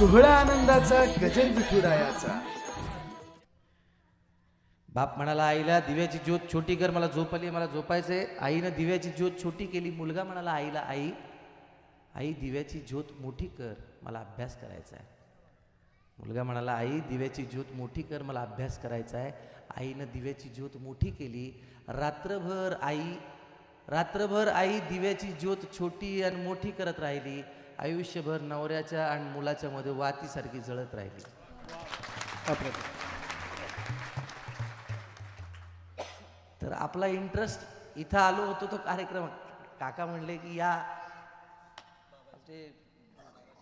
सोहळा आनंदाचा गजर विठुरायाचा. बाप म्हणाला आईला दिव्याची ज्योत छोटी कर, मला झोप आली, मला झोपायचंय. आईनं दिव्याची ज्योत छोटी केली. मुलगा म्हणाला आईला आई आई दिव्याची ज्योत मोठी कर, मला अभ्यास करायचा आहे. मुलगा म्हणाला आई दिव्याची ज्योत मोठी कर, मला अभ्यास करायचा आहे. आईनं दिव्याची ज्योत मोठी केली. रात्रभर आई दिव्याची ज्योत छोटी आणि मोठी करत राहिली. आयुष्यभर नवऱ्याच्या आणि मुलाच्या मध्ये वातीसारखी जळत राहिली. तर आपला इंटरेस्ट इथं आलो होतो तो कार्यक्रम. काका म्हणले की या ते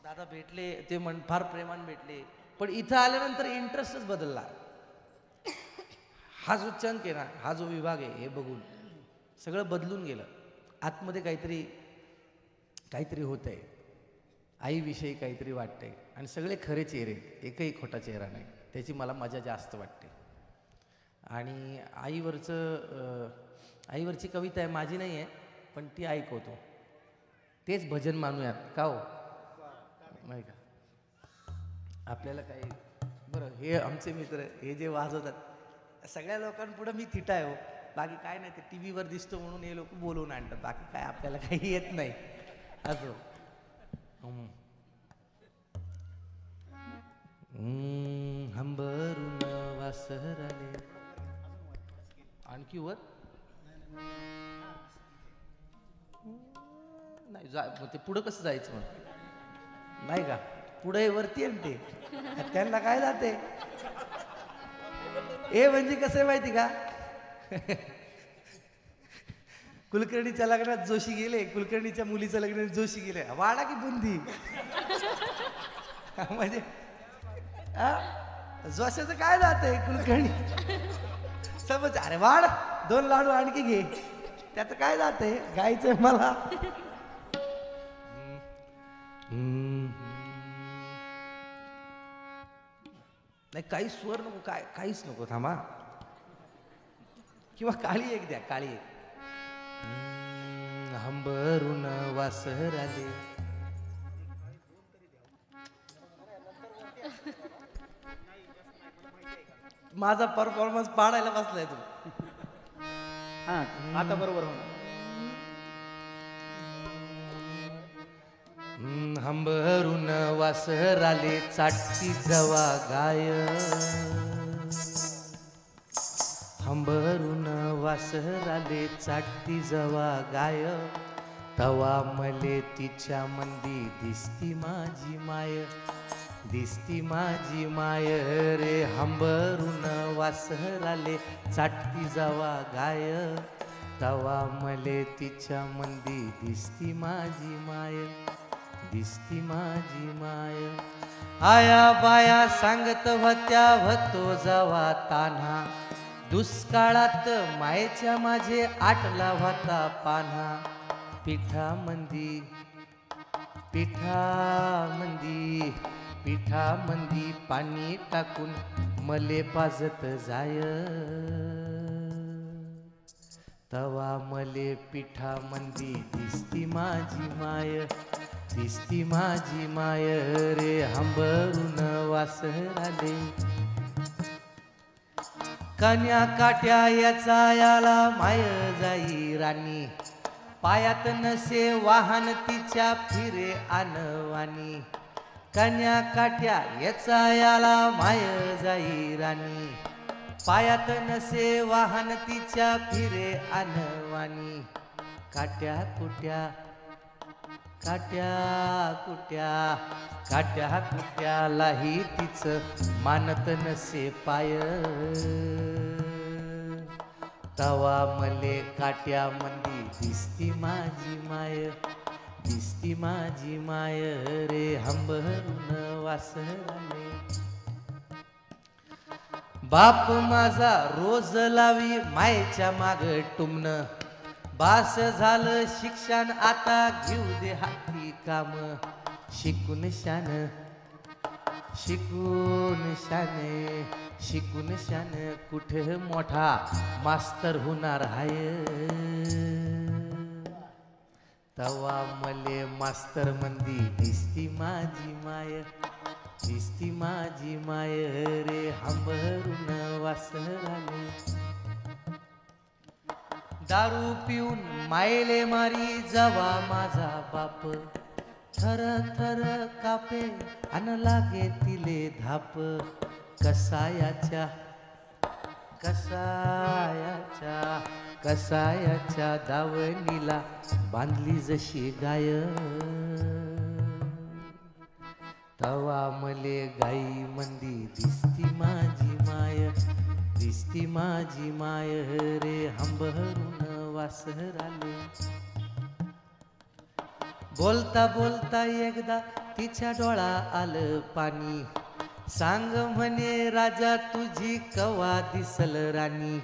दादा भेटले, ते फार प्रेमान भेटले, पण इथं आल्यानंतर इंटरेस्टच बदलला. हा जो चंक आहे ना, हा जो विभाग आहे, हे बघून सगळं बदलून गेलं. आतमध्ये काहीतरी होत आहे, आईविषयी काहीतरी वाटतंय. आणि सगळे खरे चेहरे, एकही खोटा चेहरा नाही. त्याची मला मजा जास्त वाटते. आणि आईवरची कविता आहे, माझी नाही आहे, पण ती ऐकवतो. तेच भजन मानूयात का हो, नाही का? आपल्याला काही बरं, हे आमचे मित्र हे जे वाजवतात सगळ्या लोकांपुढं मी थिटा आहे हो. बाकी काय नाही, ते टी व्हीवर दिसतो म्हणून हे लोक बोलवून आणतात. बाकी काय आपल्याला काही येत नाही. असो. हंबरून वासराले आणखी वर नाही ते पुढं कसं जायचं मग, नाही का? पुढे वरती आहे ते, त्यांना काय जाते. हे म्हणजे कसं आहे माहिती का, कुलकर्णीच्या लग्नात जोशी गेले, कुलकर्णीच्या मुलीचं लग्न जोशी गेले, वाडा की बुंदी. म्हणजे जोशाचं काय जाते, कुलकर्णी समज, अरे वाढ 2 लाडू आणखी घे, त्याचं काय जाते, गायचंय मला. नाही काही स्वर नको, काहीच नको, थांबा. किंवा काळी एक द्या, काळी एक. हंबरून वासराले माझा परफॉर्मन्स पाडायला बसलाय तू. आता बरोबर होणार. हंबरून वासराले चाटती जवा गाय, हंबरून वासराले चाटती जवा गाय, तवा मले तिच्या मंदी दिसती माझी माय, दिसती माझी माय रे. हंबरून वासराले चाटती जवा गाय, तवा मले तिच्या मंदी दिसती माझी माय, दिसती माझी माय. आया बाया सांगत होत्या होतो जवा तान्हा, दुष्काळात मायेच्या माझे आटला होता पान्हा. पिठामंदी पाणी टाकून मले पाजत जाय, तवा मले पिठामंदी दिसती माझी माय, दिसती माझी माय रे. हंबरून वासराले कन्या काट्या याचा याला माय जाई राणी, पायात नसे वाहन तिच्या फिरे आणवानी. कन्या काट्या याचा याला माय जाई राणी, पायात नसे वाहन तिच्या फिरे आणवानी. काट्या कुट्या कुट्यालाही तिचं मानत नसे पाय, तवा मले काट्यामंदी दिसती माझी माय, दिसती माझी माय रे. हंबरून वासराले बाप माझा रोज लावी मायेच्या माग टुमन, बास झालं शिक्षण आता घेऊ दे हाती काम. शिकून शान कुठे मोठा मास्तर होणार हाय, तवा मले मास्तर मंदी दिसती माझी माय, दिसती माझी माय रे हंबरून वासराले. दारू पिऊन मायले मारी जावा माझा बाप, थर थर कापे अन लागे तिले धाप. कसायाच्या कसायाच्या कसायाच्या दावणीला बांधली जशी गाय, तवा मले गाई मंदी दिसती माझी माय, दिसती माझी माय रे हंबरून वासराले. बोलता बोलता एकदा तिच्या डोळा आलं पाणी, सांग म्हणे राजा तुझी कवा दिसल राणी.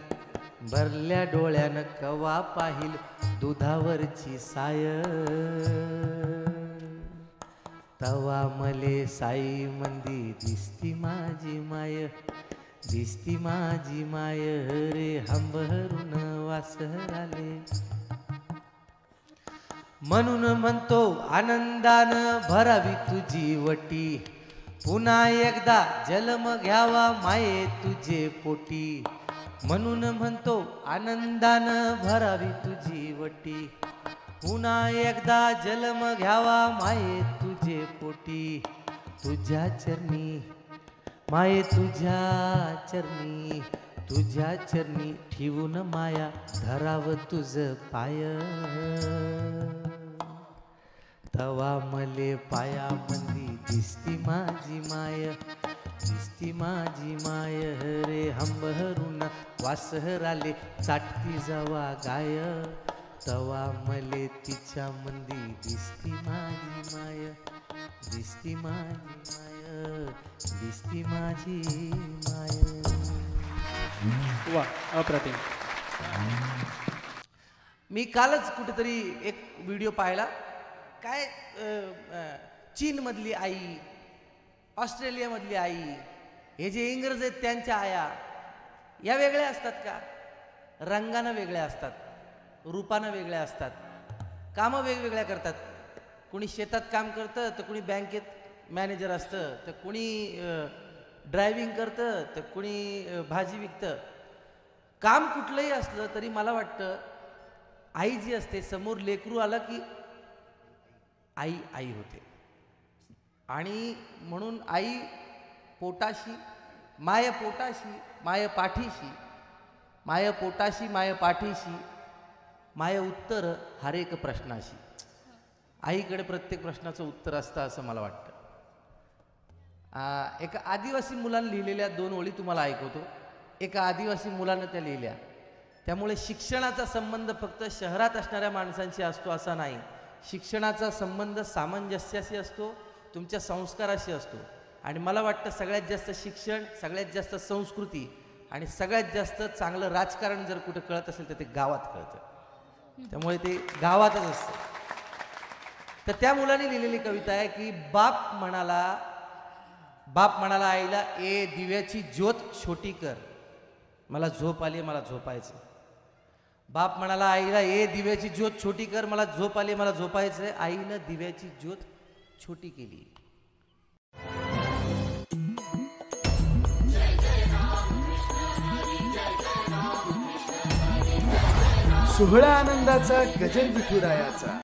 भरल्या डोळ्यानं कवा पाहिल दुधावरची साय, तवा मले साई मंदी दिसती माझी माय, दिसती माझी माय रे हंबरून वासराले. म्हणून म्हणतो आनंदानं भरावी तुझी वटी, पुन्हा एकदा जन्म घ्यावा माये तुझे पोटी. म्हणून म्हणतो आनंदानं भरावी तुझी वटी, पुन्हा एकदा जन्म घ्यावा माये तुझे पोटी. तुझ्या चरणी माये तुझ्या चरणी, तुझ्या चरणी ठेवून माया धराव तुझ पाय, तवा मले पाया मंदी दिसती माझी माय, दिसती माझी माय रे हंबरून वासराले. चाटती जवा गाय, तवा मले तिच्या मंदी दिसती माझी माय, दिसती माझी माय, दिसती माझी माय. वा, अप्रतिम. मी कालच कुठेतरी एक व्हिडिओ पाहिला, काय चीनमधली आई, ऑस्ट्रेलियामधली आई, हे जे इंग्रज आहेत त्यांच्या आया या वेगळ्या असतात का? रंगानं वेगळ्या असतात, रूपानं वेगळ्या असतात, कामं वेगवेगळ्या करतात. कुणी शेतात काम करतं तर कुणी बँकेत मॅनेजर असतं, तर कुणी ड्रायव्हिंग करतं, तर कुणी भाजी विकतं. काम कुठलंही असलं तरी मला वाटतं आई जी असते, समोर लेकरू आलं की आई आई होते. आणि म्हणून आई पोटाशी माय पोटाशी माय पाठीशी, माय पोटाशी माय पाठीशी, माय उत्तर हर एक प्रश्नाशी. आईकडे प्रत्येक प्रश्नाचं उत्तर असतं असं मला वाटतं. एका आदिवासी मुलानं लिहिलेल्या 2 ओळी तुम्हाला ऐकवतो. एका आदिवासी मुलानं त्या लिहिल्या. त्यामुळे शिक्षणाचा संबंध फक्त शहरात असणाऱ्या माणसांशी असतो असा नाही. शिक्षणाचा संबंध सामंजस्याशी असतो, तुमच्या संस्काराशी असतो. आणि मला वाटतं सगळ्यात जास्त शिक्षण, सगळ्यात जास्त संस्कृती आणि सगळ्यात जास्त चांगलं राजकारण जर कुठं कळत असेल तर ते गावात कळतं. त्यामुळे ते गावातच असतं. तर त्या मुलाने लिहिलेली कविता आहे की बाप म्हणाला आईला, ए दिव्याची ज्योत छोटी कर, मला झोप आली, मला झोपायचं. बाप म्हणाला आईला, ए दिव्याची ज्योत छोटी कर, मला झोप आली, मला झोपायचं. आईनं दिव्याची ज्योत छोटी केली. सोहळा आनंदाचा गजर विठुरायाचा.